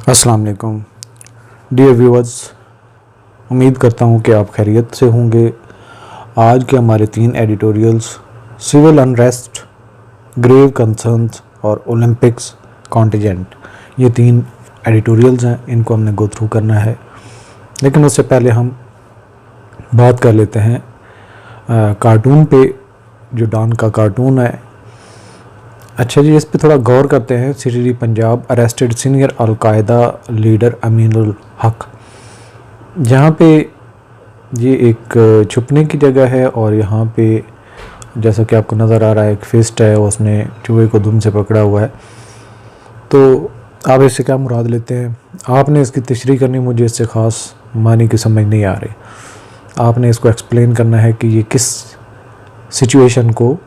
अस्सलाम वालेकुम dear viewers, उम्मीद करता हूँ कि आप खैरियत से होंगे। आज के हमारे 3 editorials civil unrest, grave concerns और ओलंपिक्स कॉन्टिजेंट, ये 3 एडिटोरियल्स हैं। इनको हमने गो थ्रू करना है, लेकिन उससे पहले हम बात कर लेते हैं कार्टून पे, जो डॉन का कार्टून है। अच्छा जी, इस पे थोड़ा गौर करते हैं। City Punjab arrested senior al Qaeda leader Aminul हक। जहाँ पे ये एक छुपने की जगह है और यहाँ पे जैसा कि आपको नज़र आ रहा है एक फिस्ट है, उसने चूहे को दुम से पकड़ा हुआ है। तो आप इससे क्या मुराद लेते हैं? आपने इसकी तशरीह करनी, मुझे इससे ख़ास मानी की समझ नहीं आ रही। आपने इसको एक्सप्लेन करना है कि ये किस सिचुएशन को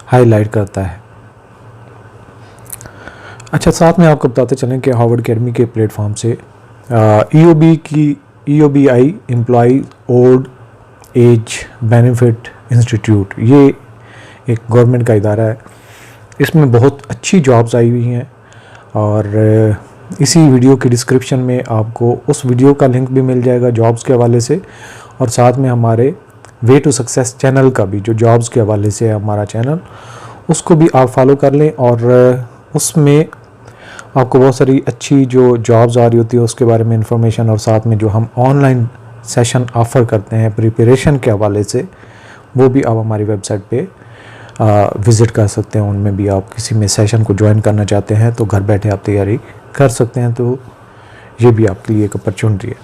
हाईलाइट करता है। अच्छा, साथ में आपको बताते चलें कि हार्वर्ड अकेडमी के प्लेटफॉर्म से EOBI employ old age benefit institute, ये एक गवर्नमेंट का इदारा है। इसमें बहुत अच्छी जॉब्स आई हुई हैं और इसी वीडियो की डिस्क्रिप्शन में आपको उस वीडियो का लिंक भी मिल जाएगा जॉब्स के हवाले से, और साथ में हमारे वे टू सक्सेस चैनल का भी, जो जॉब्स के हवाले से है हमारा चैनल, उसको भी आप फॉलो कर लें। और उसमें आपको बहुत सारी अच्छी जो जॉब्स आ रही होती है उसके बारे में इंफॉर्मेशन, और साथ में जो हम ऑनलाइन सेशन ऑफ़र करते हैं प्रिपरेशन के हवाले से, वो भी आप हमारी वेबसाइट पे विज़िट कर सकते हैं। उनमें भी आप किसी में सेशन को ज्वाइन करना चाहते हैं तो घर बैठे आप तैयारी कर सकते हैं। तो ये भी आपके लिए एक अपॉर्चुनिटी है।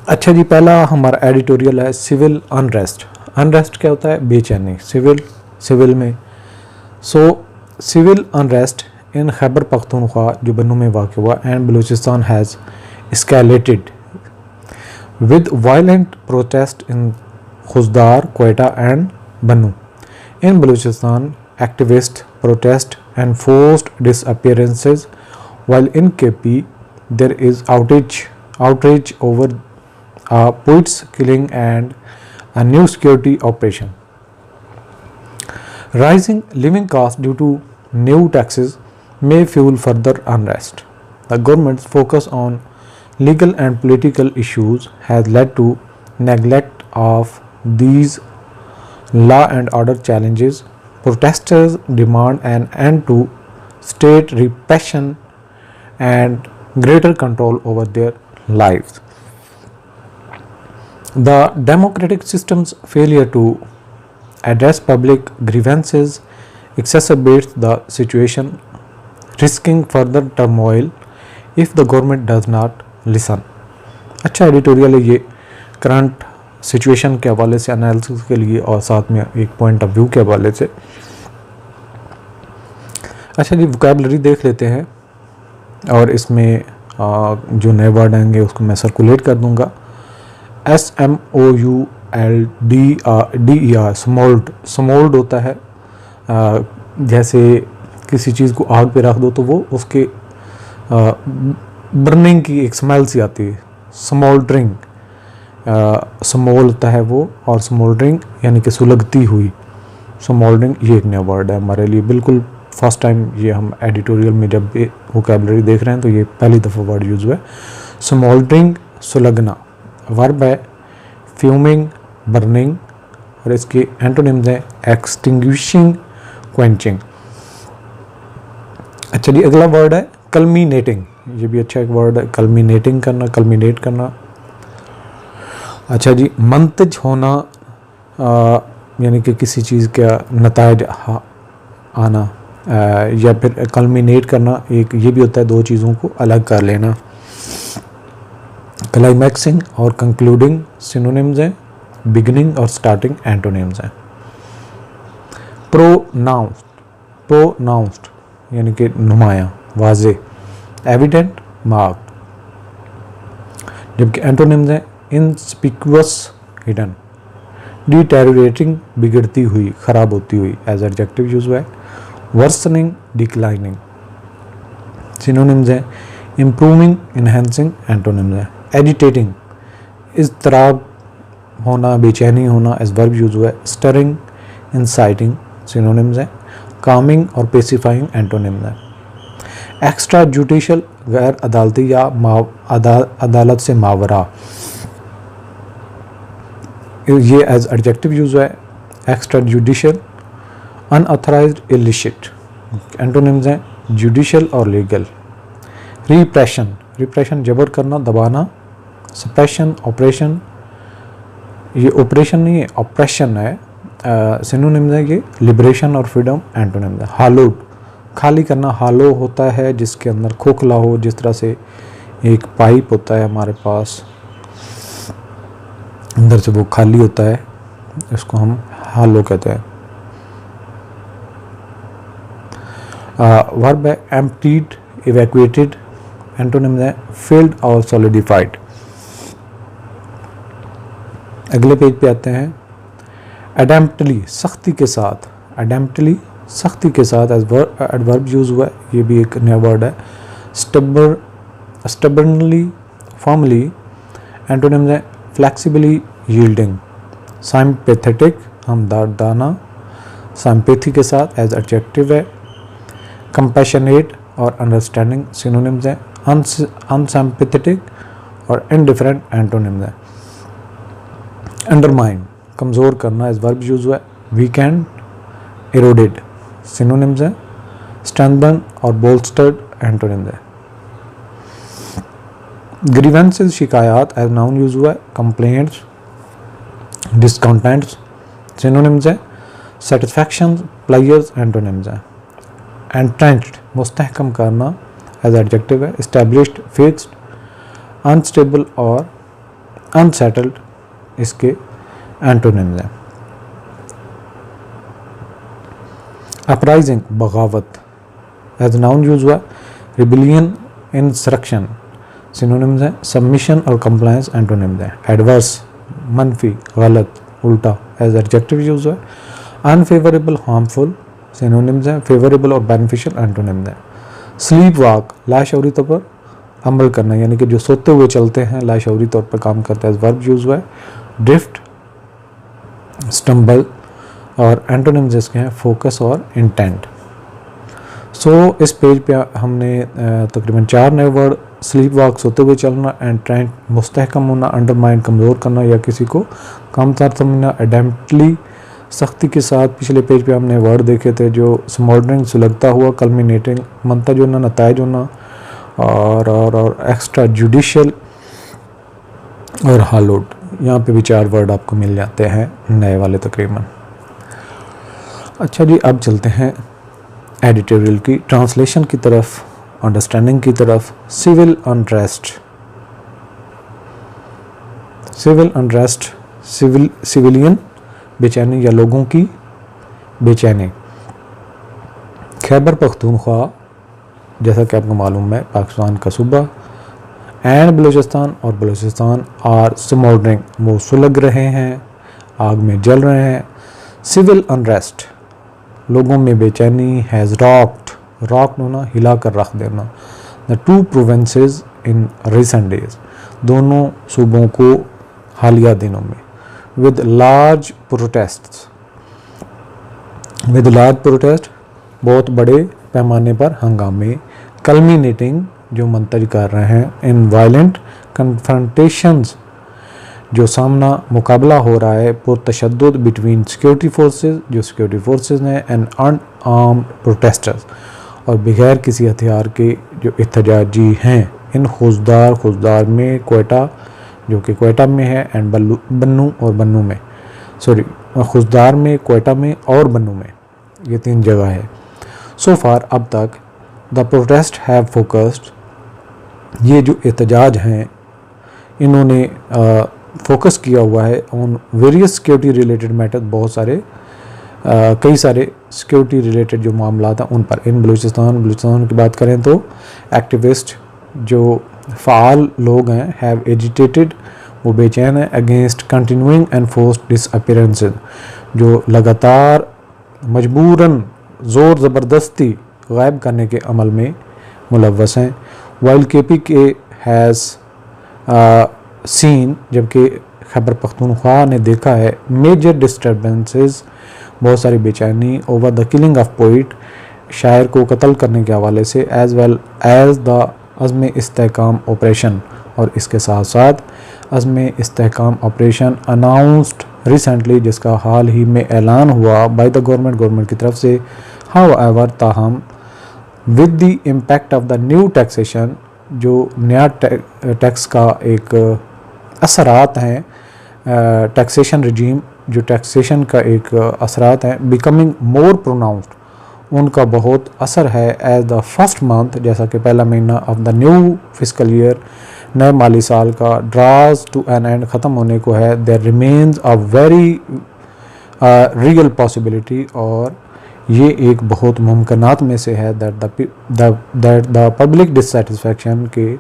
अच्छा जी, पहला हमारा एडिटोरियल है सिविल अनरेस्ट। अनरेस्ट क्या होता है? बेचैनी। सिविल में civil unrest in Khyber Pakhtunkhwa, जो बन्नू में वाक़ हुआ, and Balochistan has escalated with violent protest in Khuzdar, Quetta and Bannu. In Balochistan, activists protest and forced disappearances, while in KP there is outrage over a poet's killing and a new security operation. Rising living costs due to new taxes may fuel further unrest. The government's focus on legal and political issues has led to neglect of these law and order challenges. Protesters demand an end to state repression and greater control over their lives. The democratic system's failure to address public grievances exacerbates the situation, risking further turmoil if the government does not listen. अच्छा editorial है ये, current situation के हवाले से analysis के लिए, और साथ में एक पॉइंट ऑफ व्यू के हवाले से। अच्छा जी, वोकैबलरी देख लेते हैं, और इसमें जो नए वर्ड आएंगे उसको मैं सर्कुलेट कर दूंगा। SMOULDER, स्मोल्ड होता है, जैसे किसी चीज़ को आग पे रख दो तो वो उसके बर्निंग की एक स्मेल सी आती है। स्मोल्डरिंग, स्मोल होता है वो, और स्मोल्डरिंग यानी कि सुलगती हुई। स्मोल्डरिंग ये एक नया वर्ड है हमारे लिए, बिल्कुल फर्स्ट टाइम ये हम एडिटोरियल में जब भी वोकैबलरी देख रहे हैं तो ये पहली दफ़ा वर्ड यूज़ हुआ है। स्मोल्डरिंग, सुलगना। वर्ब है फ्यूमिंग, बर्निंग, और इसके एंटोनिम्स हैं एक्सटिंग्विशिंग, क्वेंचिंग। अच्छा जी, अगला वर्ड है कल्मिनेटिंग। ये भी अच्छा एक वर्ड है, कल्मिनेटिंग करना, कल्मिनेट करना। अच्छा जी, मंतज होना, यानी कि किसी चीज़ का नतायज आना, या फिर कल्मिनेट करना, एक ये भी होता है दो चीज़ों को अलग कर लेना। क्लाइमैक्सिंग और कंक्लूडिंग सिनोनिम्स हैं, बिगिनिंग और स्टार्टिंग एंटोनिम्स हैं। प्रोनाउंस्ड यानी कि नुमाया, वाजे, एविडेंट, मार्क। जबकि एंटोनिम्स हैं इनस्पिक्युअस, हिडन, डिटेरियोरेटिंग, बिगड़ती हुई, खराब होती हुई, एज एडजेक्टिव यूज हुआ है। Worsening, declining. सिनोनिम्स हैं इम्प्रूविंग, इनहेंसिंग, एंटोनिम्स हैं। एजिटेटिंग, इज़्तिराब होना, बेचैनी होना, एज वर्ब यूज हुआ है। स्टरिंग, इंसाइटिंग, सिनोनिम्स हैं। कामिंग और पेसिफाइंग एंटोनिम्स हैं। एक्स्ट्रा जुडिशल गैर अदालती या अदालत से मावरा, ये एज एडजेक्टिव यूज है। Extra judicial, unauthorised, illicit. Antonyms हैं जुडिशल और लीगल। रिप्रेशन, रिप्रेशन जबर करना, दबाना। सप्रेशन, ऑपरेशन, ये ऑपरेशन नहीं है ऑपरेशन है। सिनोनिम्स है ये लिबरेशन और फ्रीडम एंटोनिम्स है। हालोड, खाली करना, हालो होता है जिसके अंदर खोखला हो, जिस तरह से एक पाइप होता है हमारे पास, अंदर से वो खाली होता है, इसको हम हालो कहते हैं। वर्ब है एम्प्टीड, इवैक्यूएटेड। एंटोनिम्स है फिल्ड और सॉलिडिफाइड। अगले पेज पे आते हैं। एडम्प्टली, सख्ती के साथ। एडम्प्टली, सख्ती के साथ एडवर्ब यूज हुआ है, ये भी एक नया वर्ड है। स्टबर्नली, फॉर्मली। एंटोनिम्स है फ्लेक्सिबली, यील्डिंग। साइम्पैथेटिक, हमदर्दाना, साइम्पैथी के साथ एज एडजेक्टिव है। कंपैशनेट और अंडरस्टैंडिंग सिनोनिम्स हैं। अनसिम्पैथेटिक और इनडिफरेंट एंटोनिम्स हैं। अंडरमाइन, कमज़ोर करना एज वर्ब यूज हुआ है। वीकेंड, एरोडेड सिनोनिम्स हैं। स्ट्रेंथन और बोल्स्टर्ड एंटोनिम्स हैं। ग्रीवेंसेस, शिकायत एज नाउन यूज हुआ है। कंप्लेंट्स, डिस्कंटेंट्स सिनोनिम्स हैं। सेटिस्फैक्शन, प्लेयर्स एंटोनिम्स हैं। एंट्रेंच्ड, मुस्तहकम करना एज एडजेक्टिव है। एस्टैब्लिश्ड, फिक्स्ड, अनस्टेबल और अनसेटल्ड इसके एंटोनिम्स हैं। अपराइजिंग, बगावत एज नाउन यूज हुआ। रिबिलियन, इंसरक्शन सिनोनिम्स हैं। सबमिशन और कंप्लायंस एंटोनिम्स हैं। एडवर्स, मनफी, गलत, उल्टा एज एडजेक्टिव यूज हुआ। अनफेवरेबल, हार्मफुल सिनोनिम्स हैं। फेवरेबल और बेनिफिशियल एंटोनिम्स हैं। स्लीप वॉक, लाशौरी तौर पर अमल करना, यानी कि जो सोते हुए चलते हैं, लाशौरी तौर पर काम करता है, वर्ब यूज हुआ है। ड्रिफ्ट, स्टम्बल और एंटोनिम्स इसके हैं फोकस और इंटेंट। सो इस पेज पे हमने तकरीबन 4 नए वर्ड, स्लीप वॉक सोते हुए चलना, एंट्रेंट मुस्तहकम होना, अंडरमाइन कमज़ोर करना या किसी को कमतर समझना, एडम्प्टली सख्ती के साथ। पिछले पेज पे हमने वर्ड देखे थे जो स्मोल्डरिंग, सुलगता हुआ, कल्मिनेटिंग मंतज होना, नताइज होना, और एक्स्ट्रा जुडिशल और हालोड। यहाँ पे भी 4 वर्ड आपको मिल जाते हैं नए वाले तकरीबन। अच्छा जी, अब चलते हैं एडिटोरियल की ट्रांसलेशन की तरफ, अंडरस्टैंडिंग की तरफ। Civil unrest, civil unrest, civilian बेचैनी या लोगों की बेचैनी। खैबर पख्तूनख्वा, जैसा कि आपको मालूम है, पाकिस्तान का सूबा, एंड बलूचिस्तान और बलूचिस्तान आर स्मोल्डरिंग, वो सुलग रहे हैं, आग में जल रहे हैं। सिविल अनरेस्ट, लोगों में बेचैनी, हैज़ रॉक्ड, रॉक्ड होना, हिला कर रख देना। The 2 provinces in recent days, दोनों सूबों को हालिया दिनों में। With large protest, with large protest, बहुत बड़े पैमाने पर हंगामे। कल्मिनेटिंग, जो मंतज कर रहे हैं। इन वायलेंट कन्फ्रंटेशंस, जो सामना मुकाबला हो रहा है पुरतशद्दुद बिटवीन सिक्योरिटी फोर्सेस, जो सिक्योरिटी फोर्सेस हैं, एंड अनआर्म्ड प्रोटेस्टर्स, और बगैर किसी हथियार के जो एहतजाजी हैं। इन खुजदार में कोयटा, जो कि कोयटा में है, एंड बन्नू और बन्नू में, सॉरी खुजदार में, कोयटा में और बन्नू में, ये 3 जगह है। सो फार अब तक द प्रोटेस्ट हैव फोकस्ड, ये जो एहतजाज हैं इन्होंने फोकस किया हुआ है on various security related matter, बहुत सारे कई सारे सिक्योरिटी रिलेटेड जो मामला हैं उन पर। इन बलूचिस्तान की बात करें तो एक्टिविस्ट, जो फ़ाल लोग हैं, हैव एजिटेटेड, वो बेचैन है, against continuing and forced disappearances, जो लगातार मजबूरन ज़ोर ज़बरदस्ती गायब करने के अमल में मुलव्वस हैं। वाइल केपी के हैज़ सीन, जबकि खैबर पख्तूनख्वा ने देखा है, मेजर डिस्टर्बेंसेस, बहुत सारी बेचैनी, over the killing of poet शायर को कत्ल करने के हवाले से, एज़ वेल एज़ द अज़्म इस्तेहकाम ऑपरेशन, और इसके साथ साथ अज़्म इस्तेहकाम ऑपरेशन अनाउंस्ड रिसेंटली, जिसका हाल ही में ऐलान हुआ बाय द गवर्नमेंट की तरफ से। हाउएवर, ताहम with the impact of the new taxation, जो नया टैक्स का एक असरात हैं, टैक्सेशन रिजीम, जो टैक्सेशन का एक असरात हैं, बिकमिंग मोर प्रोनाउंस्ड, उनका बहुत असर है। एज द फर्स्ट मंथ, जैसा कि पहला महीना of the new fiscal year, नए माली साल का ड्राज टू एन एंड, ख़त्म होने को है। There remains a very real possibility, और ये एक बहुत मुमकिनात में से है दैट द पब्लिक डिससेटिस्फैक्शन के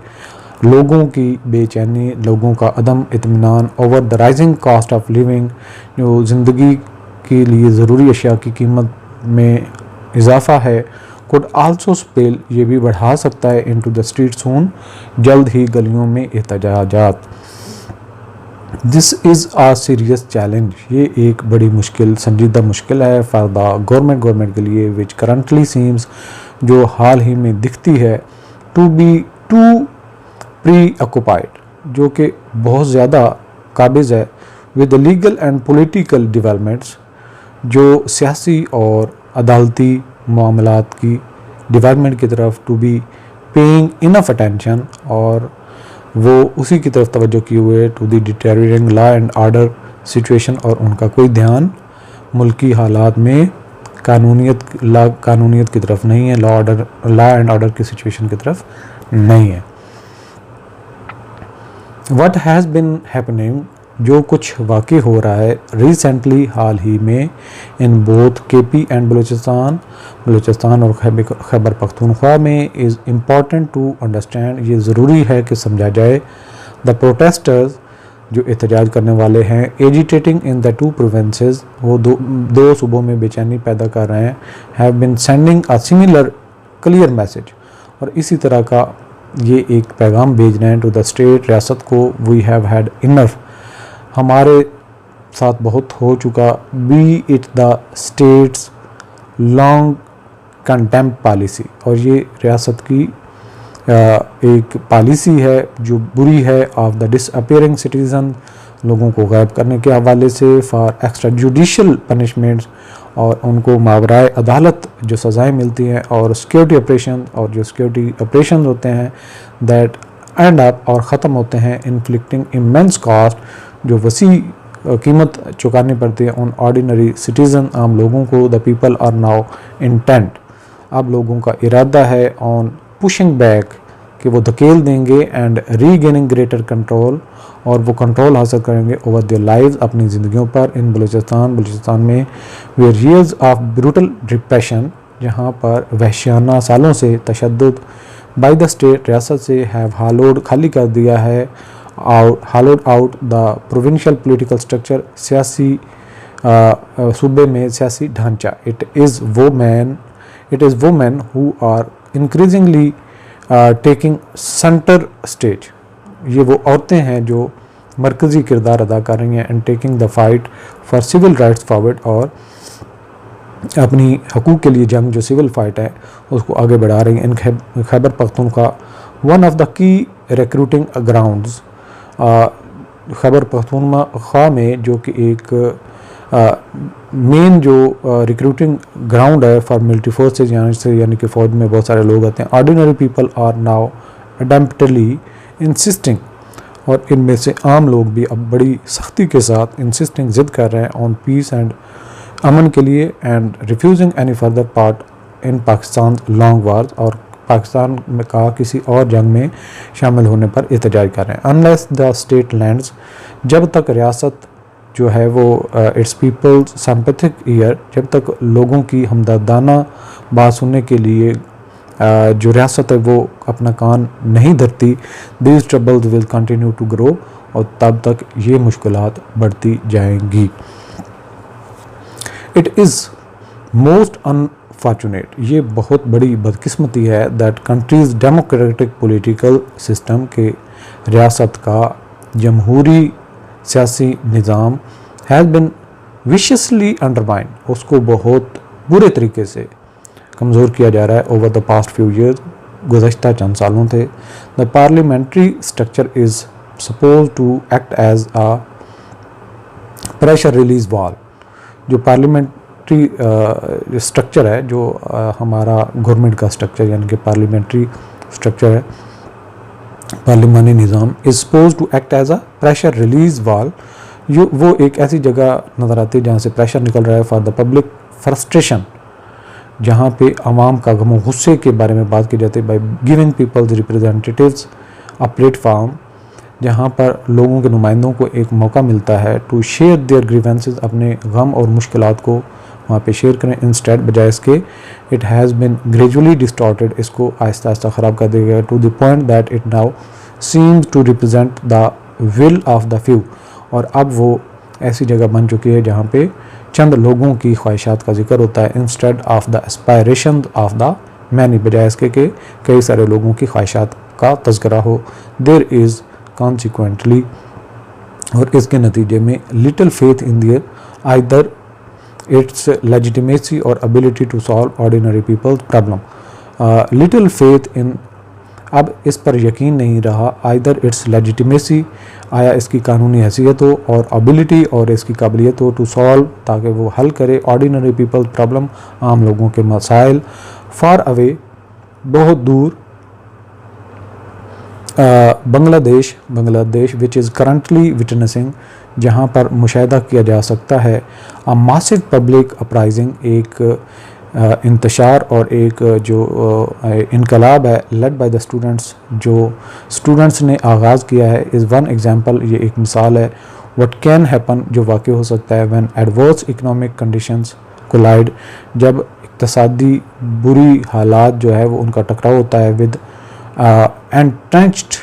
लोगों की बेचैनी, लोगों का अदम इत्मीनान over the rising cost of living, जो ज़िंदगी के लिए ज़रूरी अशिया की कीमत में इजाफ़ा है, कुड आल्सो स्पेल, ये भी बढ़ा सकता है, इनटू द स्ट्रीट सून, जल्द ही गलियों में एहतजाजात। This is a serious challenge, ये एक बड़ी मुश्किल, संजीदा मुश्किल है फॉर द गवर्नमेंट के लिए, विच करंटली सीम्स, जो हाल ही में दिखती है, to be too preoccupied, जो कि बहुत ज़्यादा काबिज़ है, with legal and political developments, जो सियासी और अदालती मामलात की डेवलपमेंट की तरफ, to be paying enough attention, और वो उसी की तरफ तवज्जो किए हुए, to the deteriorating law and order situation, और उनका कोई ध्यान मुल्की हालात में कानूनियत की तरफ नहीं है, लॉ एंड ऑर्डर की सिचुएशन की तरफ नहीं है। व्हाट हैज़ बिन हैपनिंग, जो कुछ वाक़ई हो रहा है रिसेंटली, हाल ही में, in both KP and Balochistan और खैबर पख्तूनख्वा में, इज़ इम्पॉर्टेंट टू अंडरस्टैंड, ये ज़रूरी है कि समझा जाए। द प्रोटेस्टर्स, जो एहतजाज करने वाले हैं, agitating in the two provinces, वो दो सूबों में बेचैनी पैदा कर रहे हैं, have been sending a similar clear message, और इसी तरह का ये एक पैगाम भेज रहे हैं टू द स्टेट, रियासत को, वी हैव हैड इनफ, हमारे साथ बहुत हो चुका, B it the states long contempt policy, और ये रियासत की एक पॉलिसी है जो बुरी है, ऑफ द डिसअपियरिंग सिटीज़न, लोगों को गायब करने के हवाले से, फॉर एक्स्ट्रा जुडिशल पनिशमेंट्स, और उनको मावराए अदालत जो सज़ाएँ मिलती हैं, और सिक्योरिटी ऑपरेशन, और जो सिक्योरिटी ऑपरेशन होते हैं दैट एंड अप, और ख़त्म होते हैं, इन्फ्लिक्टिंग इमेंस कॉस्ट, जो वसी कीमत चुकानी पड़ती है उन ऑर्डिनरी सिटीज़न, आम लोगों को। The people are now intent, अब लोगों का इरादा है, ऑन पुशिंग बैक, कि वो धकेल देंगे, एंड रीगेनिंग ग्रेटर कंट्रोल, और वो कंट्रोल हासिल करेंगे ओवर देयर लाइव्स, अपनी ज़िंदगियों पर, इन बलूचिस्तान में, where years of brutal repression, जहाँ पर वहशियाना सालों से तशद्दुद बाय द स्टेट, रियासत से, हैव हालोड, खाली कर दिया है, hollowed out the provincial political structure, सियासी सूबे में सियासी ढांचा। It is women who are increasingly taking center stage, ये वो औरतें हैं जो मरकज़ी किरदार अदा कर रही हैं, and taking the fight for civil rights forward, और अपनी हकूक़ के लिए जंग, जो सिविल फाइट है, उसको आगे बढ़ा रही हैं। In Khyber Pakhtunkhwa, one of the key recruiting grounds, Khyber Pakhtunkhwa में, जो कि एक मेन जो रिक्रूटिंग ग्राउंड है फॉर मिलिट्री फोर्सेज, यानी कि फ़ौज में बहुत सारे लोग आते हैं। Ordinary people are now adamantly insisting, और इनमें से आम लोग भी अब बड़ी सख्ती के साथ इंसिस्टिंग ज़िद कर रहे हैं ऑन पीस एंड अमन के लिए, and refusing any further part in Pakistan long wars, और पाकिस्तान में का किसी और जंग में शामिल होने पर एहतजाज कर रहे हैं। अनलेस द स्टेट लैंड्स, जब तक रियासत जो है वो इट्स पीपल्स सिंपैथिक ईयर, जब तक लोगों की हमदर्दाना बात सुनने के लिए जो रियासत है वो अपना कान नहीं धरती, these troubles will continue to grow, और तब तक ये मुश्किलात बढ़ती जाएंगी। इट इज़ मोस्ट अनफॉर्चुनेट, ये बहुत बड़ी बदकिस्मती है, that countries democratic political system के रियासत का जमहूरी सियासी निज़ाम हैज़ बिन विशियसली अंडरमाइन, उसको बहुत बुरे तरीके से कमज़ोर किया जा रहा है over the past few years, गुज़श्ता चंद सालों थे। The parliamentary structure is suppose to act as a pressure release valve. जो पार्लियामेंट्री स्ट्रक्चर है, जो हमारा गवर्नमेंट का स्ट्रक्चर यानी कि पार्लियामेंट्री स्ट्रक्चर है, पार्लिमानी निज़ाम, is suppose to act as a pressure release valve. वो एक ऐसी जगह नज़र आती है जहाँ से प्रेशर निकल रहा है फॉर द पब्लिक फ्रस्ट्रेशन, जहाँ पे आवाम का गम गुस्से के बारे में बात की जाती है, by giving people's representatives a platform, जहाँ पर लोगों के नुमाइंदों को एक मौका मिलता है टू शेयर देयर ग्रीवेंसेस, अपने गम और मुश्किलात को वहाँ पे शेयर करें। इंस्टेड, बजाय इसके, it has been gradually distorted, इसको आहिस्ता आहिस्ता ख़राब कर दिया गया, to the point that it now seems to represent the will of the few. और अब वो ऐसी जगह बन चुकी है जहाँ पे चंद लोगों की ख्वाहिशात का जिक्र होता है, instead of the aspiration of the many, बजाय इसके कि कई सारे लोगों की ख्वाहिशात का तज़किरा हो। देयर इज़ कॉन्सिक्वेंटली, और इसके नतीजे में, little faith in their either its legitimacy और ability to solve ordinary people's problem. Little faith in, अब इस पर यकीन नहीं रहा, आइदर इट्स लेजिटिमेसी, आया इसकी कानूनी हैसियत हो, और एबिलिटी, और इसकी काबिलियत हो, टू सॉल्व, ताकि वो हल करे, ऑर्डिनरी पीपल्स प्रॉब्लम, आम लोगों के मसाइल, फार अवे, बहुत दूर, Bangladesh which is currently witnessing, जहाँ पर मुशाहिदा किया जा सकता है, अ मासिव पब्लिक अपराइजिंग, एक इंतशार और एक जो इनकलाब है, लेड बाय द स्टूडेंट्स, जो स्टूडेंट्स ने आगाज़ किया है, इज़ वन एग्जांपल, ये एक मिसाल है, व्हाट कैन हैपन, जो वाक़ हो सकता है, when adverse economic conditions collide, जब इक़्तिसादी बुरी हालात जो है वो उनका टकराव होता है, with entrenched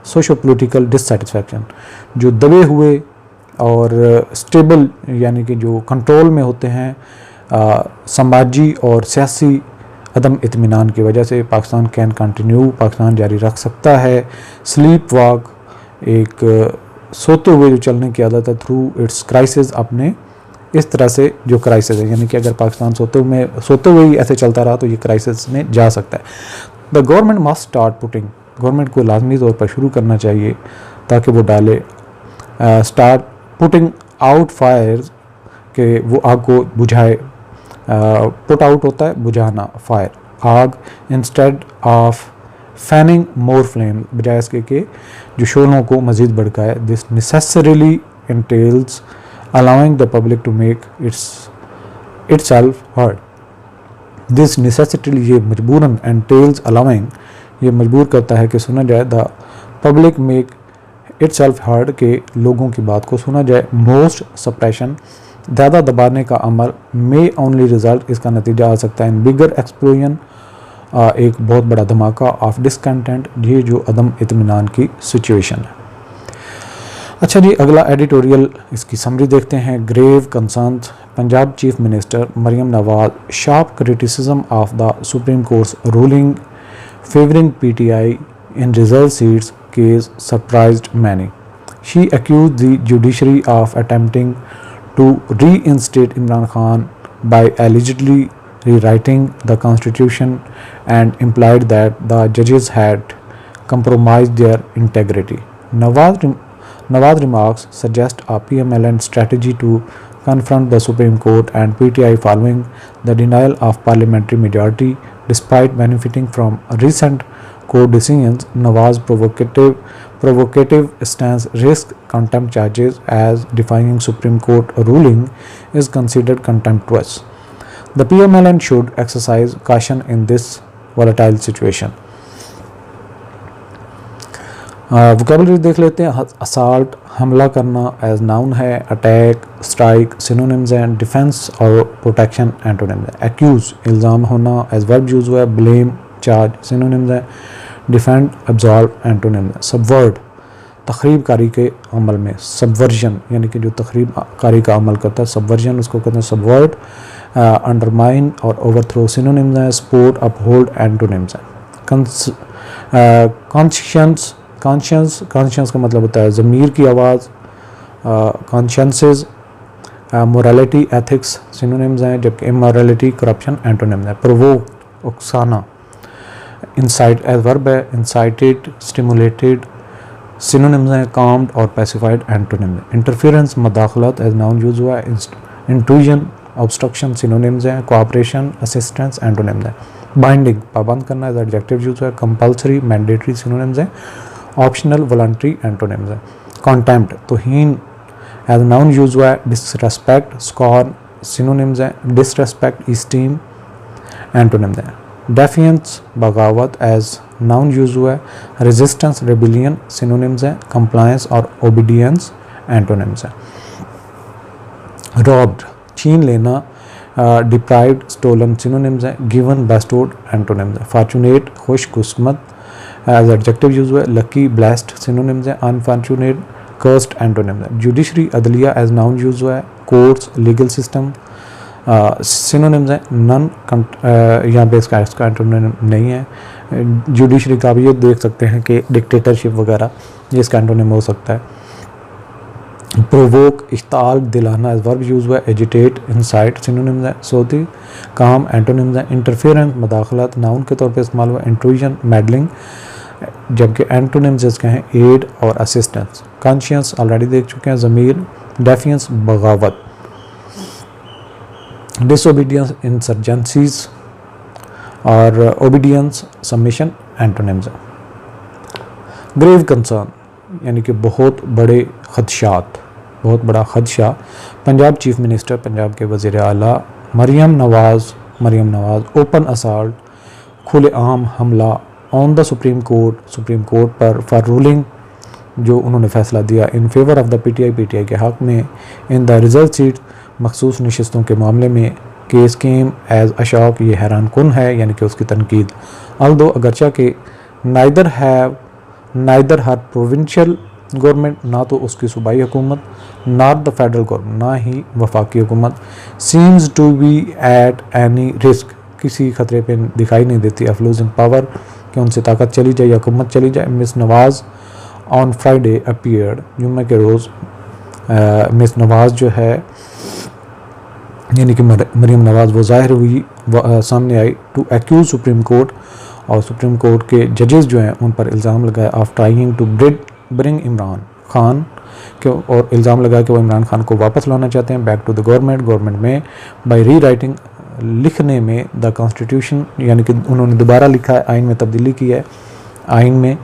socio political dissatisfaction, जो दबे हुए और स्टेबल यानी कि जो कंट्रोल में होते हैं समाजी और सियासी अदम इत्मीनान की वजह से, पाकिस्तान कैन कंटिन्यू, पाकिस्तान जारी रख सकता है, स्लीप वॉक, एक सोते हुए जो चलने की आदत है, थ्रू इट्स क्राइसिस, अपने इस तरह से जो क्राइसिस है, यानी कि अगर पाकिस्तान सोते हुए ही ऐसे चलता रहा तो ये क्राइसिस में जा सकता है। The government must start putting, government को लाजमी तौर पर शुरू करना चाहिए ताकि वो डाले, स्टार्ट पुटिंग आउट फायर, के वो आग को बुझाए, पुट आउट होता है बुझाना, फायर आग, instead of fanning more flame, बजाय इसके कि जो शोलों को मज़ीद भड़काए। This necessarily entails allowing the public to make itself heard. This necessity, ये मजबूरन, एंटेल्स अलाउइंग, ये मजबूर करता है कि सुना जाए, the public make itself heard, के लोगों की बात को सुना जाए। मोस्ट सप्रेशन, ज़्यादा दबाने का अमल, मे ओनली रिजल्ट, इसका नतीजा आ सकता है इन बिगर एक्सप्लोजन, एक बहुत बड़ा धमाका, ऑफ डिसकंटेंट, ये जो अदम इत्मीनान की सिचुएशन है। अच्छा जी, अगला एडिटोरियल, इसकी समरी देखते हैं। Grave concern, Punjab chief minister Maryam Nawaz sharp criticism of the Supreme Court ruling favouring PTI in reserve seats case surprised many. She accused the judiciary of attempting to reinstate Imran Khan by allegedly rewriting the constitution and implied that the judges had compromised their integrity. Nawaz remarks suggest a PMLN strategy to confront the Supreme Court and PTI following the denial of parliamentary majority. Despite benefiting from recent court decisions, Nawaz's provocative stance risks contempt charges as defying Supreme Court ruling is considered contemptuous. The PMLN should exercise caution in this volatile situation. Vocabulary देख लेते हैं। Assault, हमला करना, as noun है। Attack, strike synonyms हैं। Defence और protection antonyms हैं। Accused, इल्ज़ाम होना, एज वर्ब यूज हुआ है। ब्लेम, चार्ज सिनोनिम्स हैं। डिफेंड, एब्जॉल्व एंटोनिम्स हैं। सबवर्ट, तखरीब कारी के अमल में। सबवर्जन यानी कि जो तखरीब कारी का अमल करता है, सबवर्जन उसको कहते हैं सबवर्ट। अंडरमाइन और ओवरथ्रो सिनोनिम्स हैं। सपोर्ट, अपहोल्ड एंटोनिम्स हैं। कॉन्शियंस का मतलब होता है ज़मीर की आवाज़। कॉन्शियंसेस, मोरालिटी, एथिक्स सिनोनिम्स हैं, जबकि इमोरालिटी, करप्शन एंटोनिम्स हैं। प्रोवोक, उकसाना। इंसाइट एज वर्ब है, इंसाइटेड, स्टिमुलेटेड सिनोनिम्स हैं, काम्ड और पैसिफाइड एंटोनिम है। इंटरफेरेंस मदाखलत एज नाउन यूज हुआ है। इंट्रूजन ऑब्स्ट्रक्शन सिनोनिम्स हैं। कोऑपरेशन असिस्टेंस एंटोनिम्स हैं। बाइंडिंग पाबंद करना एज एडजेक्टिव यूज हुआ है। कंपल्सरी मैंडेटरी सिनोनिम्स हैं। ऑप्शनल वॉलंटरी एंटोनिम्स हैं। कॉन्टेम्प्ट तौहीन एज नाउन यूज हुआ है। डिसरेस्पेक्ट स्कॉर्न सिनोनिम्स हैं। डिसरेस्पेक्ट इस्टीम एंटोनिम्स हैं। डेफियंस बगावत एज नाउन यूज हुआ है। रेजिस्टेंस रेबिलियन सिनोनिम्स हैं। कंप्लायंस और ओबीडियंस एंटोनिम्स हैं। रॉब्ड छीन लेना, डिप्राइव्ड स्टोलन सिनोनिम्स हैं। गिवन बेस्टोड एंटोनिम्स हैं। फॉर्चुनेट खुशकिस्मत एज एडजेक्टिव यूज हुआ है। लकी ब्लेस्ड सिनोनिम्स हैं। अनफॉर्चुनेट कर्स्ड एंटोनिम्स हैं। जुडिशरी अदलिया एज नाउन यूज हुआ है। कोर्ट्स लीगल सिस्टम सिनोनिम्स हैं। नन यहाँ पे इसका एंटोनिम नहीं है। जुडिशरी का भी ये देख सकते हैं कि डिक्टेटरशिप वगैरह ये इसका एंटोनिम हो सकता है। प्रोवोक इश्ताल दिलाना एज वर्ब यूज हुआ है। एजिटेट इंसाइट सिनोनिम्स हैं। सोती काम एंटोनिम्स हैं। इंटरफेरेंस मदाखलत नाउन के तौर पे इस्तेमाल हुआ। इंट्रूजन मैडलिंग, जबकि एंटोनिम्स इसके हैं एड और असिस्टेंस। कॉन्शियंस ऑलरेडी देख चुके हैं। ज़मीर डेफियंस बगावत। डिसओबीडियंस इंसर्जेंसीज और ओबीडियंस सबमिशन एंटोनिम्स हैं। ग्रेव कंसर्न यानी कि बहुत बड़े खदशात, बहुत बड़ा खदशा। पंजाब चीफ मिनिस्टर पंजाब के वज़ीर आला मरियम नवाज़ ओपन असाल्ट खुलेआम हमला ऑन द सुप्रीम कोर्ट पर फॉर रूलिंग, जो उन्होंने फैसला दिया in favour of the PTI के हक़ में इन द रिजल्ट सीट मखसूस नशस्तों के मामले में। केस केम एज अशॉक, ये हैरान कुन है यानी कि उसकी तनकीद। अल्दो अगरचा के नाइदर हर प्रोविंशियल गवर्नमेंट, ना तो उसकी सूबाई हुकूमत, नॉट द फेडरल गवर्नमेंट, ना ही वफाकी हुकूमत, seems to be at any risk, किसी खतरे पे दिखाई नहीं देती ऑफ लूजिंग पावर, कि उनसे ताकत चली जाए या हुकूमत चली जाए। Miss Nawaz on Friday appeared, जुम्मे के रोज़ मिस नवाज़ जो है यानी कि मरियम नवाज़ वो ज़ाहिर हुई, सामने आई टू एक्यूज़ सुप्रीम कोर्ट, और सुप्रीम कोर्ट के जजेस जो हैं उन पर इल्ज़ाम लगाया of trying to bring Imran Khan के, और इल्ज़ाम लगाया कि वो इमरान खान को वापस लाना चाहते हैं बैक टू द गवर्नमेंट में बाय री राइटिंग, लिखने में द कॉन्स्टिट्यूशन, यानी कि उन्होंने दोबारा लिखा है, आइन में तब्दीली की है आइन में।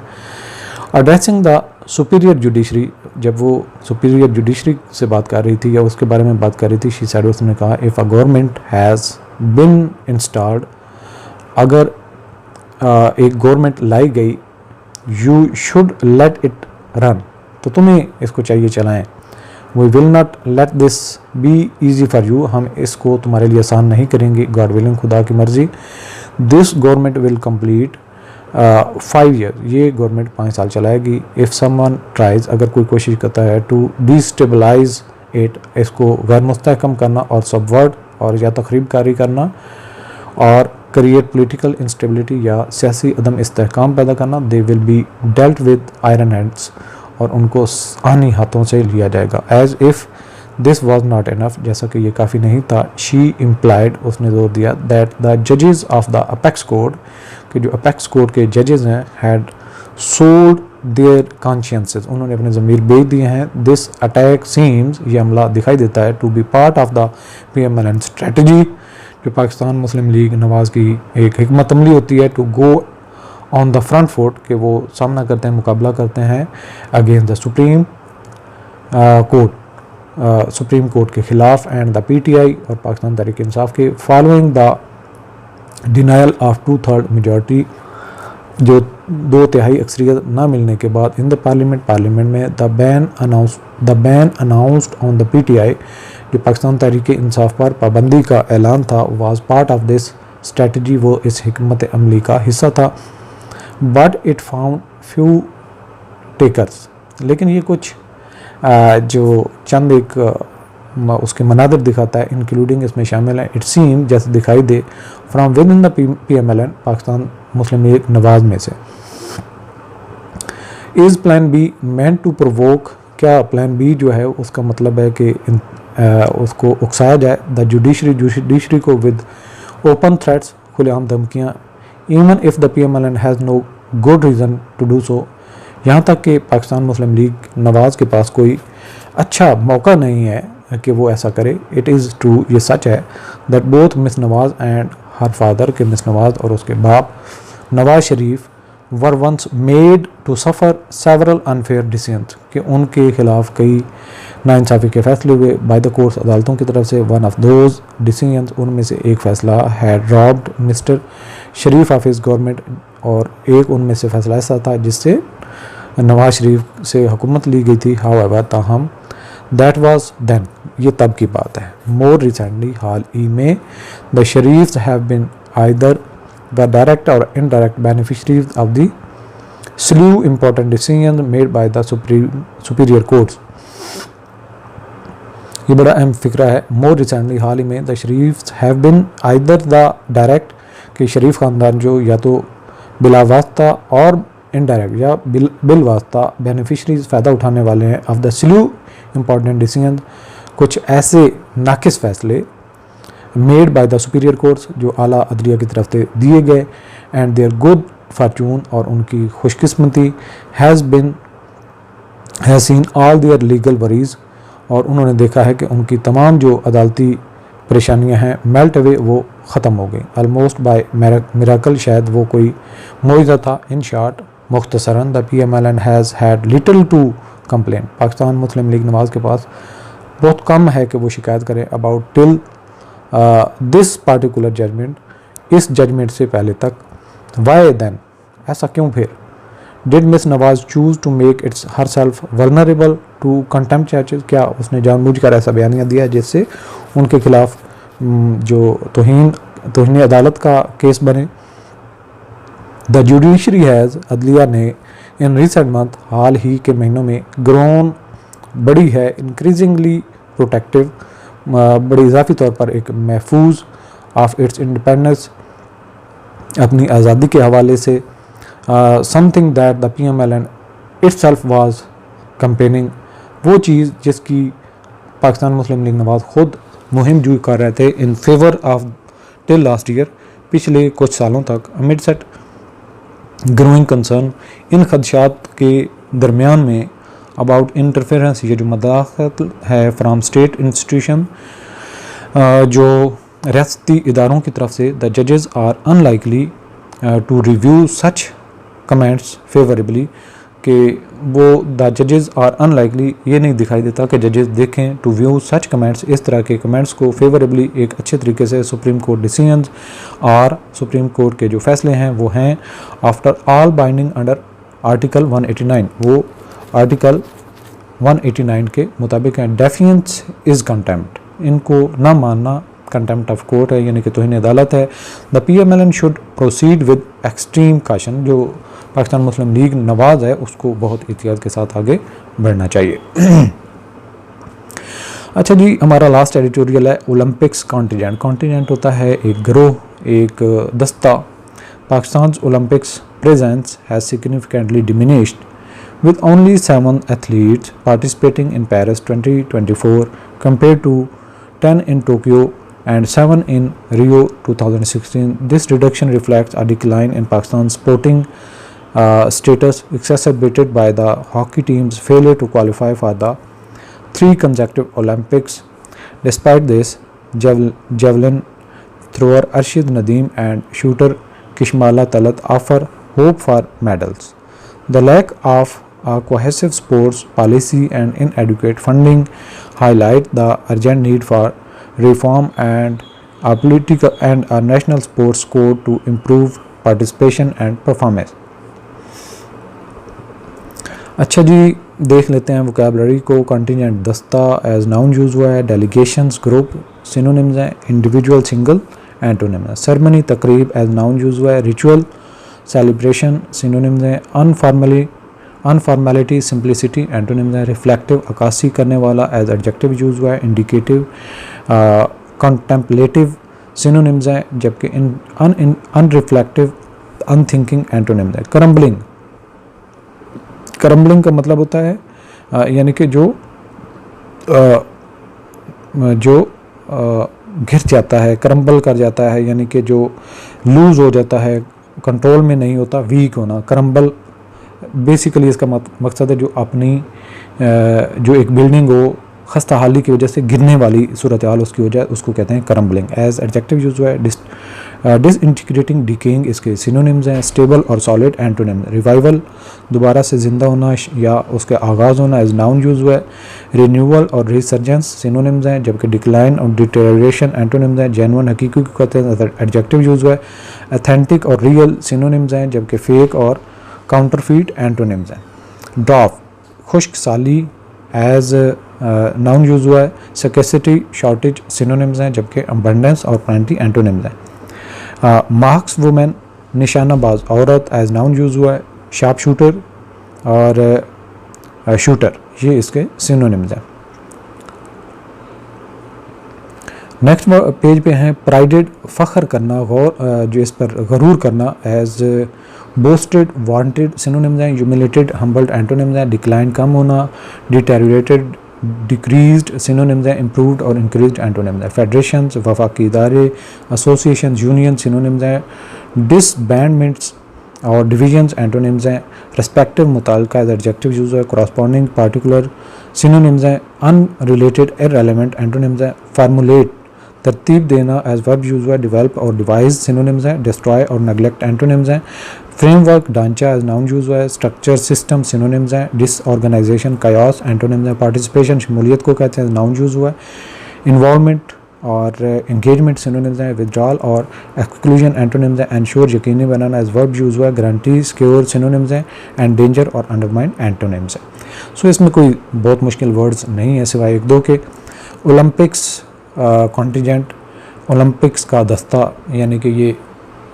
एड्रेसिंग द सुपीरियर जुडिशरी, जब वो सुपीरियर जुडिशरी से बात कर रही थी या उसके बारे में बात कर रही थी, शी सैड, उसने कहा if a government has been installed, अगर एक गवर्नमेंट लाई गई, you should let it run, तो तुम्हें इसको चाहिए चलाएं। We will not let this be easy for you, हम इसको तुम्हारे लिए आसान नहीं करेंगे, गॉड विलिंग, खुदा की मर्जी। This government will complete 5 year, ये गवर्नमेंट 5 साल चलाएगी। इफ़ समवन ट्राइज, अगर कोई कोशिश करता है टू डिस्टेबलाइज इट, इसको गैर मुस्तहकम करना और सबवर्ट और या तखरीब कारी करना और क्रिएट पॉलिटिकल इंस्टेबिलिटी या सियासी अदम इस्तेहकाम पैदा करना, they will be dealt with iron hands, और उनको आनी हाथों से लिया जाएगा। As if this was not enough, जैसा कि ये काफ़ी नहीं था। शी इम्प्लाइड, उसने जोर दिया दैट द जजेस ऑफ द अपेक्स कोर्ट, कि जो अपेक्स कोर्ट के जजेस हैं, हैड सोल्ड देयर कॉन्शियंसेस, उन्होंने अपने ज़मीर बेच दिए हैं। दिस अटैक सीम्स, ये हमला दिखाई देता है, to be part of the PMLN strategy, जो पाकिस्तान मुस्लिम लीग नवाज़ की एक हिकमत अमली होती है, to go on the front foot, कि वो सामना करते हैं, मुकाबला करते हैं against the Supreme Court, Supreme Court के ख़िलाफ़, एंड द PTI और पाकिस्तान तहरीक इंसाफ के, following the denial of 2/3 majority, जो 2/3 अक्सरियत ना मिलने के बाद इन द पार्लियामेंट में the ban announced on the PTI, जो पाकिस्तान तहरीक इंसाफ पर पाबंदी का ऐलान था, was part of this strategy, वो इस हिकमत अमली का हिस्सा था। But it found few takers, लेकिन ये कुछ जो चंद एक उसके मनादिर दिखाता है, इंक्लूडिंग इसमें शामिल है, इट सीम, जैसे दिखाई दे, from within the PMLN, Pakistan Muslim League Nawaz में से। Is plan B meant to provoke, क्या प्लान बी जो है उसका मतलब है कि उसको उकसाया जाए द जुडिशरी को विद ओपन थ्रेट्स, खुलेआम धमकियाँ, even if the PMLN has no good reason to do so, यहाँ तक कि पाकिस्तान मुस्लिम लीग नवाज़ के पास कोई अच्छा मौका नहीं है कि वो ऐसा करे। इट इज़ ट्रू, ये सच है, that both Miss Nawaz and her father के मिस नवाज़ और उसके बाप Nawaz Sharif were once made to suffer several unfair decisions, कि उनके खिलाफ कई नाइंसाफ़ी के फैसले हुए बाय द कोर्ट्स, अदालतों की तरफ से। वन ऑफ दोज डिसीजंस, उनमें से एक फ़ैसला had robbed mister Sharif of his government, और एक उनमें से फ़ैसला ऐसा था जिससे नवाज शरीफ से हुकूमत ली गई थी। हाउएवर, ताहम दैट वाज देन, ये तब की बात है। मोर रिसेंटली, हाल ही में, the Sharifs have been either the direct or indirect beneficiaries of the slew important decisions made by the superior courts। ये बड़ा अहम फिक्रा है। मोर रिसेंटली, हाल ही में, the Sharifs have been either the direct, कि शरीफ ख़ानदान जो या तो बिला वास्ता और इनडायरेक्ट या बिल वास्ता बेनिफिशरीज फ़ायदा उठाने वाले हैं ऑफ द स्लू इम्पॉर्टेंट डिसीजन, कुछ ऐसे नाकिस फ़ैसले made by the superior courts जो आला अदलिया की तरफ से दिए गए, एंड देयर गुड फॉर्चून, और उनकी खुशकिस्मती, has seen all their legal worries, और उन्होंने देखा है कि उनकी तमाम जो अदालती परेशानियां हैं मेल्ट अवे, वो ख़त्म हो गई ऑलमोस्ट बाय मिराकल, शायद वो कोई मोइज़ा था। इन शॉर्ट, मुख्तसरन, the PMLN has had little to complain, Pakistan Muslim League Nawaz के पास बहुत कम है कि वो शिकायत करें about till this particular judgment, इस जजमेंट से पहले तक। वाई देन, ऐसा क्यों फिर? Did Miss Nawaz choose to make its herself vulnerable to contempt charges, क्या उसने जानबूझकर ऐसा बयानिया दिया जिससे उनके खिलाफ जो तौहीन अदालत का केस बने? द जुडिशरी हैज़, अदलिया ने इन रिसेंट मंथ, हाल ही के महीनों में, ग्रोन, बड़ी है, इंक्रीजिंगली प्रोटेक्टिव, बड़ी इजाफी तौर पर एक महफूज ऑफ इट्स इंडिपेंडेंस, अपनी आज़ादी के हवाले से, something that the PMLN itself was campaigning, वो चीज़ जिसकी पाकिस्तान मुस्लिम लीग नवाज़ खुद मुहिम जूई कर रहे थे in favour of till last year, पिछले कुछ सालों तक। अमिड सेट ग्रोइंग कंसर्न, इन खदशात के दरमियान में, अबाउट इंटरफेरेंस, ये जो मदाखलत है फ्राम स्टेट इंस्टीट्यूशन, जो रियासती इदारों की तरफ से, द जजेस are unlikely to review such comments favourably, कि वो द जजेस आर अनलाइकली, ये नहीं दिखाई देता कि जजेस देखें टू व्यू सच कमेंट्स, इस तरह के कमेंट्स को फेवरेबली, एक अच्छे तरीके से। सुप्रीम कोर्ट डिसीजंस और सुप्रीम कोर्ट के जो फैसले हैं वो हैं after all binding under article 189, वो आर्टिकल 189 के मुताबिक हैं। डेफिएंस इज़ कंटेम्प्ट, इनको ना मानना कंटेम्प्ट ऑफ कोर्ट है, यानी कि तौहीन अदालत है। The PMLN should proceed with extreme caution, जो पाकिस्तान मुस्लिम लीग नवाज़ है उसको बहुत एहतियात के साथ आगे बढ़ना चाहिए। अच्छा जी, हमारा लास्ट एडिटोरियल है ओलंपिक्स कॉन्टिजेंट। कॉन्टिजेंट होता है एक गिरोह, एक दस्ता। Pakistan Olympics presence has significantly diminished with only 7 athletes participating in Paris 2024 compared to 10 in Tokyo and 7 in Rio 2016. This reduction reflects a decline in Pakistan's sporting status, exacerbated by the hockey team's failure to qualify for the 3 consecutive Olympics. Despite this, javelin thrower Arshid Nadeem and shooter Kishmala Talat offer hope for medals. The lack of a cohesive sports policy and inadequate funding highlight the urgent need for reform and a political and a national sports code to improve participation and performance. अच्छा जी, देख लेते हैं vocabulary को। Contingent दस्ता as noun use हुआ है, delegations group synonyms हैं, individual single antonym है। सेरेमनी तकरीब एज नाउन यूज हुआ है, रिचुअल सेलिब्रेशन सिनोनिम्स हैं, अनफॉर्मेलिटी सिंप्लिसिटी एंटोनिम्स हैं, रिफ्लेक्टिव अक्कासी करने वाला एज एडजेक्टिव यूज हुआ है, इंडिकेटिव कंटेम्पलेटिव सिनोनिम्स हैं, जबकि अनरिफ्लेक्टिव अनथिंकिंग एंटोनिम्स हैं। क्रम्बलिंग का मतलब होता है यानी कि जो घिर जाता है, क्रम्बल कर जाता है, यानी कि जो लूज़ हो जाता है, कंट्रोल में नहीं होता, वीक होना। क्रम्बल बेसिकली इसका मकसद है जो अपनी जो एक बिल्डिंग हो खस्ता हाली की वजह से गिरने वाली सूरत हाल उसकी वजह, उसको कहते हैं क्रम्बलिंग। एज एडजेक्टिव यूज हुआ है। डिसइंटीग्रेटिंग, डिकेइंग इसके सिनोनिम्स हैं। स्टेबल और सॉलिड एंटोनिम। रिवाइवल दोबारा से ज़िंदा होना या उसके आगाज़ होना एज नाउन यूज हुआ है। रिन्यूअल और रिसर्जेंस सिनोनिम्स हैं, जबकि डिक्लाइन और डिटेरियोरेशन एंटोनिम्स हैं। जेन्युइन हकीकी को कहते हैं, एडजेक्टिव यूज हुआ है। अथेंटिक और रियल सिनोनिम्स हैं, जबकि फेक और काउंटरफीट एंटोनिम्स हैं। ड्रॉप खुश्क साली एज नाउन यूज हुआ है। स्कैर्सिटी शॉर्टेज सिनोनिम्स हैं, जबकि अबंडेंस और प्लेंटी एंटोनिम्स हैं। मार्क्स वुमेन निशानाबाज औरत एज नाउन यूज हुआ है। शार्प शूटर और शूटर ये इसके सिनोनिम्स हैं। नेक्स्ट पेज पे हैं प्राइडेड, फ़ख्र करना, जो इस पर गरूर करना एज बोस्टेड, वांटेड सिनोनिम्स हैं। ह्यूमिलेटेड, हम्बल्ड एंटोनिम्स हैं। डिक्लाइन कम होना। डिटेरियोरेटेड, डिक्रीज्ड सिनोनिम्स हैं। इम्प्रूव्ड और इंक्रीज्ड एंटोनिम्स हैं। फेडरेशंस, वफाकी इदारे, एसोसिएशन, यूनियन सिनोनिम्स हैं। डिसबैंडमेंट्स और डिविजन्स एंटोनिम्स हैं। रिस्पेक्टिव, मुताल्लिका एज एडजेक्टिव यूज है। कॉरस्पॉन्डिंग, पार्टिकुलर सिनोनिम्स हैं। अनरिलेटेड, इररेलेवेंट एंटोनिम्स हैं। फार्मूलेट, तरतीब देना एज वर्ब यूज हुआ है। डिवेल्प और डिवाइस सिनोनिम्स हैं। डिस्ट्रॉय और नेगलेक्ट एंटोनिम्स हैं। फ्रेमवर्क, ढांचा एज नाउन यूज हुआ है। स्ट्रक्चर, सिस्टम सिनोनिम्स हैं। डिसऑर्गेनाइजेशन, कायोस एंटोनिम्स हैं। पार्टिसिपेशन, शमूलियत को कहते हैं, नाउन यूज हुआ है। इन्वॉल्वमेंट और एंगेजमेंट सिनोनिम्स हैं। विथड्रॉल और एक्सक्लूजन एंटोनिम्स हैं। एंश्योर, यकीनी बनाना एज वर्ब यूज हुआ है। गारंटी, सिक्योर सिनोनिम्स हैं। एंड डेंजर और अंडरमाइन एंटोनिम्स हैं। सो इसमें कोई बहुत मुश्किल वर्ड्स नहीं है सिवाय एक दो के। ओलंपिक्स कॉन्टिजेंट, ओलंपिक्स का दस्ता, यानी कि ये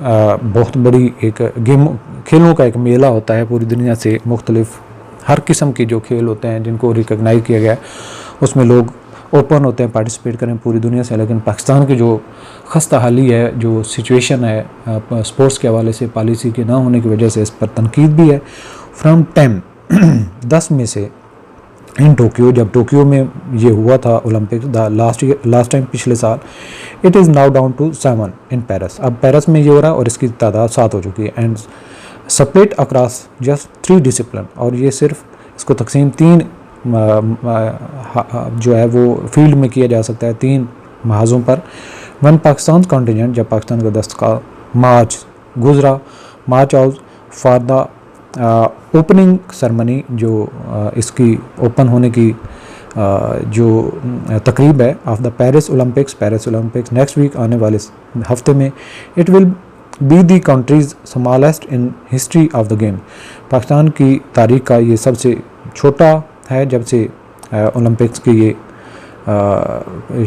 बहुत बड़ी एक गेम, खेलों का एक मेला होता है। पूरी दुनिया से मुख्तलिफ हर किस्म के जो खेल होते हैं जिनको रिकॉग्नाइज किया गया है, उसमें लोग ओपन होते हैं पार्टिसिपेट करें पूरी दुनिया से। लेकिन पाकिस्तान की जो खस्ता हाली है, जो सिचुएशन है स्पोर्ट्स के हवाले से, पॉलिसी के ना होने की वजह से इस पर तनकीद भी है। फ्रॉम 10 10 में से इन टोक्यो, जब टोक्यो में ये हुआ था ओलंपिक्स लास्ट टाइम पिछले साल, it is now down to 7 in Paris. अब पेरिस में ये हो रहा है और इसकी तादाद 7 हो चुकी है। And split across just 3 discipline, और ये सिर्फ इसको तकसीम 3 जो है वो फील्ड में किया जा सकता है, 3 महाजों पर। वन पाकिस्तान कॉन्टिजेंट, जब पाकिस्तान का दस्तका मार्च गुजरा, march out for the opening ceremony, जो इसकी ओपन होने की जो तकरीब है of the Paris Olympics next week, आने वाले हफ्ते में। It will be the country's smallest in history of the game. Pakistan की तारीख का ये सबसे छोटा है जब से ओलंपिक्स के ये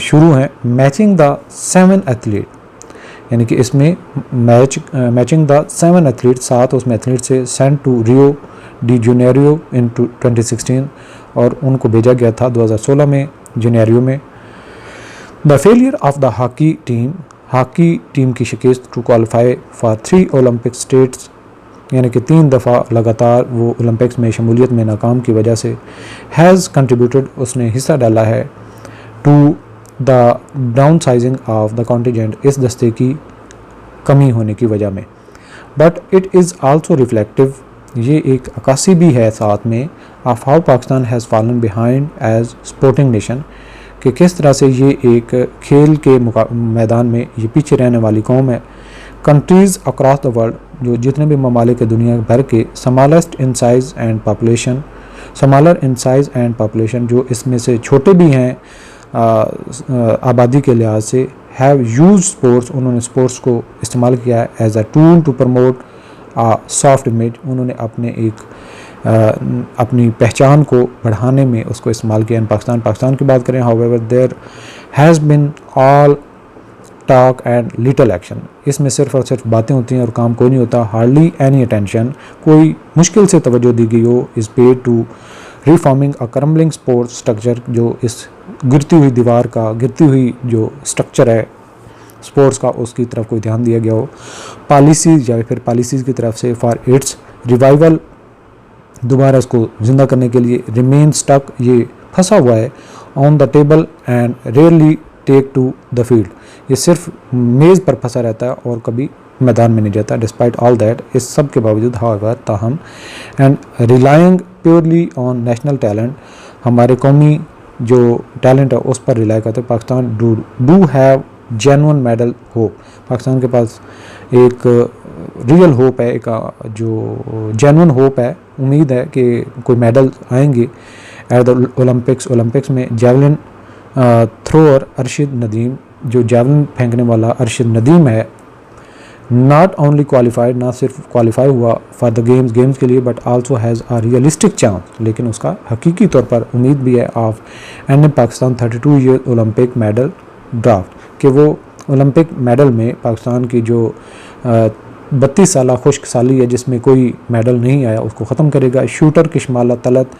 शुरू हैं। मैचिंग द 7 एथलीट, यानी कि इसमें मैचिंग द 7 एथलीट, 7 उसमें एथलीट से sent to Rio de Janeiro in 2016, और उनको भेजा गया था 2016 में जनेरियो में। The failure of the hockey team की शिकस्त to qualify for 3 Olympic states, यानी कि 3 दफ़ा लगातार वो ओलंपिक्स में शमूलियत में नाकाम की वजह से, हैज़ कंट्रीब्यूटेड, उसने हिस्सा डाला है, to the downsizing of the contingent, इस दस्ते की कमी होने की वजह में। But it is also reflective, ये एक अक्कासी भी है साथ में, of how Pakistan has fallen behind as sporting nation, कि किस तरह से ये एक खेल के मैदान में ये पीछे रहने वाली कौम है। कंट्रीज़ अक्रॉस द वर्ल्ड, जो जितने भी ममालिक दुनिया भर के, smallest in size and population, smaller in size and population, जो इसमें से छोटे भी हैं आबादी के लिहाज से, हैव यूज स्पोर्ट्स, उन्होंने स्पोर्ट्स को इस्तेमाल किया है as a tool to promote soft image, उन्होंने अपनी पहचान को बढ़ाने में उसको इस्तेमाल किया। इन पाकिस्तान की बात करें, however there has been all talk and little action, इसमें सिर्फ और सिर्फ बातें होती हैं और काम कोई नहीं होता। हार्डली एनी अटेंशन, कोई मुश्किल से तवज्जो दी गई हो, is paid to reforming a crumbling sports structure, जो इस गिरती हुई दीवार का, गिरती हुई जो स्ट्रक्चर है स्पोर्ट्स का, उसकी तरफ कोई ध्यान दिया गया हो। पॉलिसीज़ या फिर पॉलिसीज़ की तरफ से फॉर इट्स रिवाइवल, दोबारा इसको ज़िंदा करने के लिए। रिमेन स्टक, ये फंसा हुआ है, on the table and rarely take to the field. ये सिर्फ मेज़ पर फंसा रहता है और कभी मैदान में नहीं जाता। डिस्पाइट ऑल दैट, इस सब के बावजूद हाउएवर ताहम and relying purely on national talent, हमारे कौमी जो टैलेंट है उस पर रिलाई करते हैं। Pakistan do have genuine medal hope. Pakistan के पास एक रियल होप है, एक जो जेन्युइन होप है, उम्मीद है कि कोई मेडल आएंगे एट द ओलंपिक्स में। जेवलिन थ्रोअर अरशद नदीम, जो जेवलिन फेंकने वाला अरशद नदीम है, नॉट ओनली क्वालिफाइड, ना सिर्फ क्वालिफाई हुआ फॉर द गेम्स के लिए, but also has a realistic chance, लेकिन उसका हकीकी तौर पर उम्मीद भी है of and Pakistan 32 year Olympic medal draft, कि वो ओलंपिक मेडल में पाकिस्तान की जो 32 साल खुश्क साली है जिसमें कोई मेडल नहीं आया उसको ख़त्म करेगा। शूटर किशमाला तलत,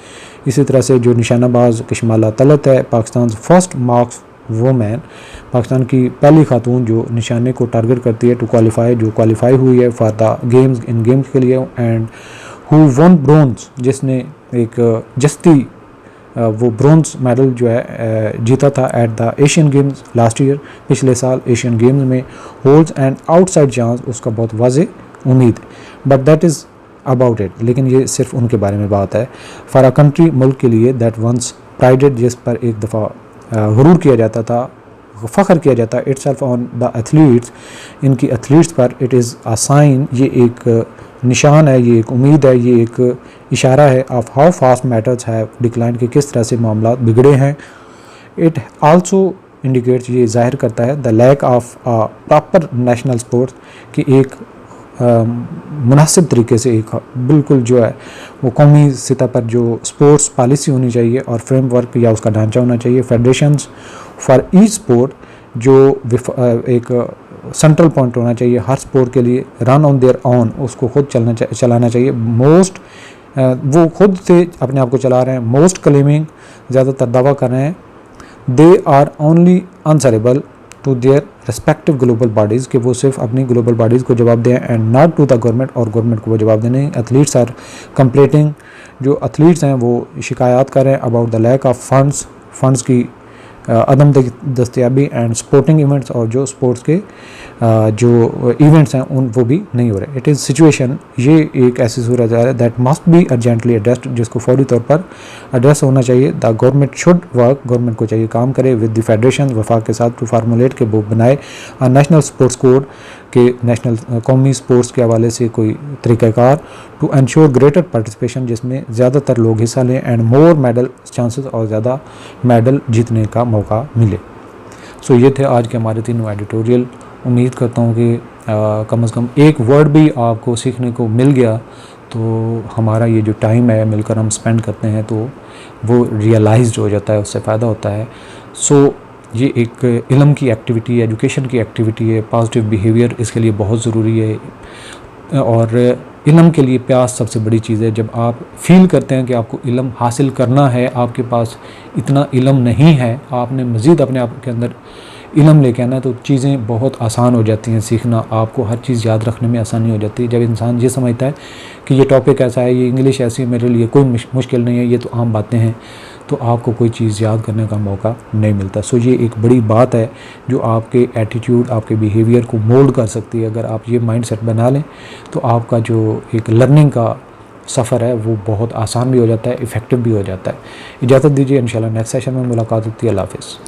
इसी तरह से जो निशानाबाज किशमाला तलत है, Pakistan first marks woman, Pakistan की पहली खातून जो निशाने को टारगेट करती है टू क्वालिफाई, जो क्वालिफाई हुई है फॉर द गेम्स के लिए, एंड हु वन ब्रोंज, जिसने एक जस्ती वो ब्रोंज मेडल जो है जीता था at the Asian games last year, पिछले साल एशियन गेम्स में, होल्ड्स एंड आउटसाइड चांस, उसका बहुत वाज़ेह उम्मीद, but that is about it. लेकिन ये सिर्फ उनके बारे में बात है। फॉर अ कंट्री, मुल्क के लिए, दैट वंस प्राइडेड, जिस पर एक दफ़ा गुरूर किया जाता था, फ़ख्र किया जाता है, इटसेल्फ ऑन द एथलीट्स, इनकी एथलीट्स पर, इट इज़ अ साइन, ये एक निशान है, ये एक उम्मीद है, ये एक इशारा है of how fast matters have decline, के किस तरह से मामला बिगड़े हैं। इट आल्सो इंडिकेट्स, ये जाहिर करता है, the lack of proper national sports, कि एक मुनासिब तरीके से एक बिल्कुल जो है वो कौमी सतह पर जो स्पोर्ट्स पॉलिसी होनी चाहिए और फ्रेमवर्क या उसका ढांचा होना चाहिए, फेडरेशंस फॉर ईच स्पोर्ट, जो एक सेंट्रल पॉइंट होना चाहिए हर स्पोर्ट के लिए, रन ऑन देयर ऑन, उसको खुद चलाना चाहिए। वो खुद से अपने आप को चला रहे हैं। मोस्ट क्लेमिंग, ज़्यादातर दावा कर रहे हैं, they are only answerable to their respective global bodies, कि वो सिर्फ अपनी ग्लोबल बॉडीज़ को जवाब दें and not to the government, और गवर्नमेंट को वो जवाब देने। एथलीट्स आर कंप्लेटिंग, जो एथलीट्स हैं वो शिकायत कर रहे हैं about the lack of funds की अदम दस्तयाबी एंड स्पोर्टिंग इवेंट्स, और जो स्पोर्ट्स के जो इवेंट्स हैं उन वो भी नहीं हो रहे। इट इज़ सिचुएशन, ये एक ऐसी सूरत है that must be urgently addressed, जिसको फौरी तौर पर एड्रेस होना चाहिए। The government should work, government को चाहिए काम करे विद द फेडरेशन, वफाक के साथ, टू फार्मूलेट, के वो बनाए नेशनल स्पोर्ट्स कोड, के नेशनल कौमी स्पोर्ट्स के हवाले से कोई तरीक़ाकार, टू इंश्योर ग्रेटर पार्टिसिपेशन, जिसमें ज़्यादातर लोग हिस्सा लें, एंड मोर मेडल चांसेस, और ज़्यादा मेडल जीतने का मौका मिले। सो ये थे आज के हमारे तीनों एडिटोरियल। उम्मीद करता हूँ कि कम से कम एक वर्ड भी आपको सीखने को मिल गया, तो हमारा ये जो टाइम है मिलकर हम स्पेंड करते हैं तो वो रियलाइज्ड हो जाता है, उससे फ़ायदा होता है। सो ये एक इल्म की एक्टिविटी है, एजुकेशन की एक्टिविटी है, पॉजिटिव बिहेवियर इसके लिए बहुत ज़रूरी है, और इल्म के लिए प्यास सबसे बड़ी चीज़ है। जब आप फील करते हैं कि आपको इल्म हासिल करना है, आपके पास इतना इल्म नहीं है, आपने मज़ीद अपने आप के अंदर इल्म लेके आना है, तो चीज़ें बहुत आसान हो जाती हैं सीखना, आपको हर चीज़ याद रखने में आसानी हो जाती है। जब इंसान ये समझता है कि ये टॉपिक ऐसा है, ये इंग्लिश ऐसी है, मेरे लिए कोई मुश्किल नहीं है, ये तो आम बातें हैं, तो आपको कोई चीज़ याद करने का मौका नहीं मिलता। सो ये एक बड़ी बात है जो आपके एटीट्यूड, आपके बिहेवियर को मोल्ड कर सकती है। अगर आप ये माइंडसेट बना लें तो आपका जो एक लर्निंग का सफ़र है वो बहुत आसान भी हो जाता है, इफ़ेक्टिव भी हो जाता है। इजाज़त दीजिए, इंशाल्लाह नेक्स्ट सेशन में मुलाकात होती है। अल्लाह हाफ़िज़।